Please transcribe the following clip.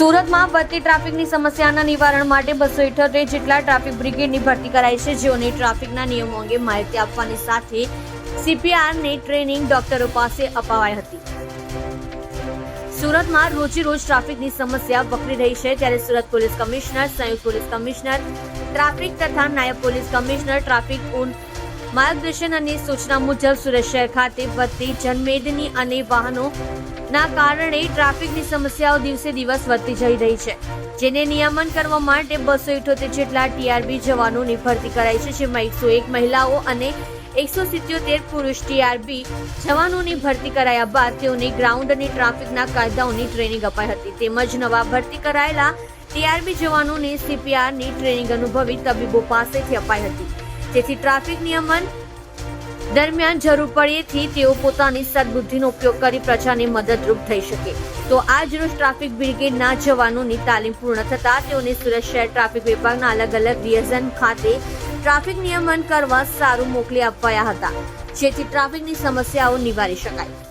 સુરતમાં વધતી ટ્રાફિકની સમસ્યાના નિવારણ માટે 278 જેટલા ટ્રાફિક બ્રિગેડની ભરતી કરાઈ છે, જેઓને ટ્રાફિકના નિયમો અંગે માહિતી આપવાની સાથે CPRની ટ્રેનિંગ ડોક્ટરો પાસે અપાવાઈ હતી. સુરતમાં રોજેરોજ ટ્રાફિકની સમસ્યા વકરી રહી છે, ત્યારે સુરત પોલીસ કમિશનર, સંયુક્ત પોલીસ કમિશનર ટ્રાફિક તથા નાયબ પોલીસ કમિશનર ટ્રાફિક માર્ગદર્શન અને સૂચના મુજબ સુરત શહેર ખાતે વધતી જનમેદની અને વાહનોના કારણે ટ્રાફિકની સમસ્યાઓ દિવસે દિવસ વધતી જઈ રહી છે, જેને નિયમન કરવા માટે 278 જેટલા TRB જવાનોની ભરતી કરાઈ છે, જેમાં 101 મહિલાઓ અને 177 પુરુષ TRB જવાનોની ભરતી કરાયા બાદ તેઓને ગ્રાઉન્ડ અને ટ્રાફિકના કાયદાઓની ટ્રેનિંગ અપાઈ હતી. તેમજ નવા ભરતી કરાયેલા TRB જવાનોને CPRની ટ્રેનિંગ અનુભવી તબીબો પાસેથી અપાઈ હતી, જેથી ટ્રાફિક નિયમન દરમિયાન જરૂર પડેથી તેઓ પોતાની સદબુદ્ધિનો ઉપયોગ કરી પ્રજાને મદદરૂપ થઈ શકે. તો આજ રોજ ટ્રાફિક બ્રિગેડના જવાનોની તાલીમ પૂર્ણ થતા તેઓને સુરત શહેર ટ્રાફિક વિભાગના અલગ અલગ ડિવિઝન ખાતે ટ્રાફિક નિયમન કરવા સારું મોકલી અપાયા હતા, જેથી ટ્રાફિકની સમસ્યાઓ નિવારી શકાય.